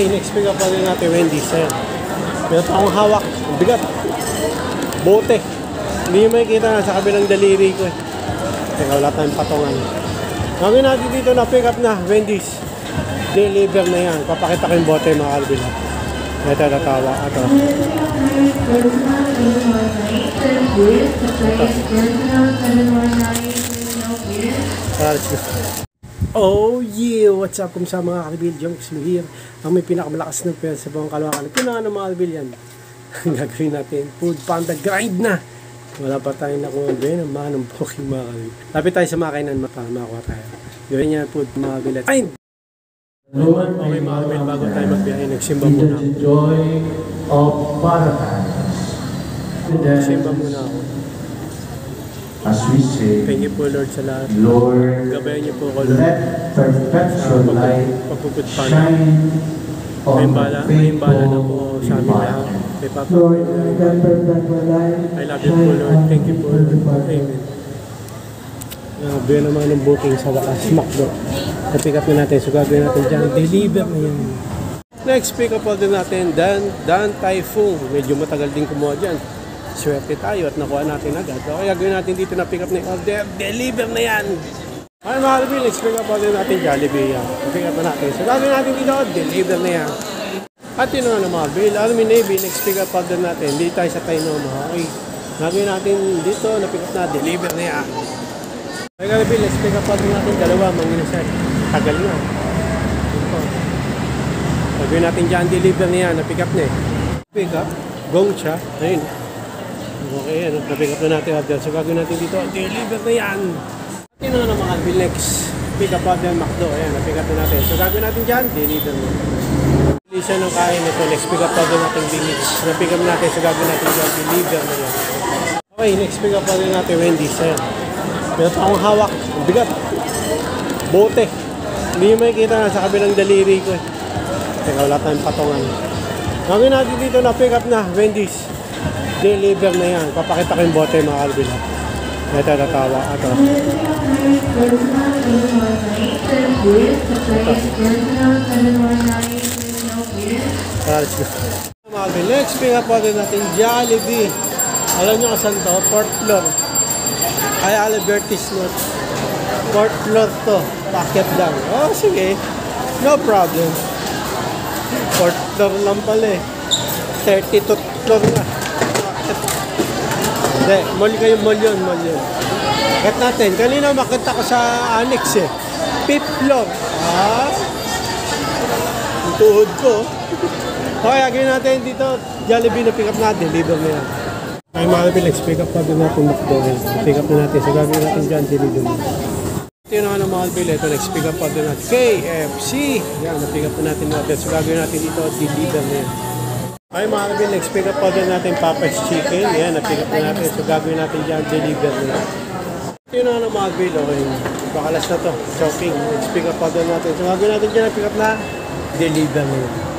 Okay, next pick up pa rin natin Wendy's. Ayan. Meron pa akong hawak. Ang bigat. Bote. Hindi nyo makikita na sa kabilang daliri ko eh. Teka, wala tayong patungan. Ngayon natin dito na pick up na Wendy's. Deliver na yan. Papakita ko yung bote mga kalbila. Ito, natawa. Ito. Oh yeah! What's up kung sa mga kalbil? Junks mo here. Ang may pinakamalakas ng pera sa buong Caloocan. Ito na nga ng mga kalbil yan. Gagawin natin. Food Panda grind na! Wala pa tayong nakuha din. Ang mga ng booking mga kalbil. Lapit tayo sa makainan. Makuha tayo. Gawin niya food mga kalbil. Grind! Okay mga kalbil. Bago tayo magbiyahe. Nagsimba muna ako. Joy of paradise. Nagsimba muna ako. As we say, Thank you po Lord sa lahat. Lord, Gabayan niyo po ako Lord. let perpetual light shine on the May na po faithful sa amin lahat. divine. Kay Papa. Lord, let perpetual light I love you po Lord. Thank you po Lord. Amen. Gawin naman ng booking sa wakas. Macdo. Na-pick up na natin. So gagawin natin dyan. Deliver na yan. Next pick up din natin. Dan Typhoon. Medyo matagal din kumuha dyan. Swerte tayo at nakuha natin agad. So kaya gawin natin dito na pick up na yung order. Deliver na yan! Ay mga kalbil, next pick up din natin Jollibee yan. Pick up na natin. So gagawin natin dito, deliver na yan. At yun nga mga kalbil, Army Navy, next pick up din natin. Hindi tayo sa Tainoma. Okay. Gagawin natin dito na pick up na, deliver na yan. Ay kalbil, next pick up din natin dalawa, manginasal. Tagal na. Ito. Gagawin natin dyan, deliver na yan, na pick up na eh. Pick up, gong siya. Ayun. Okay, na-pick up na natin order. So gagawin natin dito, deliver na yan! At yun na mga kalbil, next pick up order Macdo. Ayan, na-pick up na natin. So gagawin natin dyan, deliver na. Lisa ng kain ito, next pick up order natin Binich. Na-pick up natin, so gagawin natin dyan, deliver na yan. Okay, next pick up order natin Wendy's. Ayan. Meron pa akong hawak. Ang bigat. Bote. Hindi nyo makikita na sa kabilang daliri ko eh. Teka, wala tayong patungan. Gagawin natin dito na pick up na Wendy's. Deliver na yan. Papakita ko yung bote mga kalbil. Ito, natawa. Ito. Mga kalbil. Next pick up natin natin Jollibee. Alam nyo kasan to? Fourth floor. Ay, Albertis North. Fourth floor to. Packet lang. Oh, sige. No problem. Fourth floor lang pala eh. 32th floor na. Hindi, mall kayo, mall yun. Kat natin, kanina makita ko sa annex eh. Fifth floor. Ang tuhod ko. Okay, agawin natin dito. Jollibee na pick up na, deliver na yan. Ay mga kalbil, pick up na din natin McDonald's. Pick up na natin. So gagawin natin dyan, deliver na. Ito yun naman mga kalbil, ito next pick up pa din natin. KFC. Yan, na-pick up na natin natin. So gagawin natin dito, deliver na yan. Ay mga kalbil, next pick up pa din natin Papa's Chicken. Yan, na-pick up na natin. So gagawin natin dyan, deliver na. Ito yun naman mga kalbil, okay. Bakalas na to, choking. Next pick up pa din natin. So gagawin natin dyan, na-pick up na, deliver na.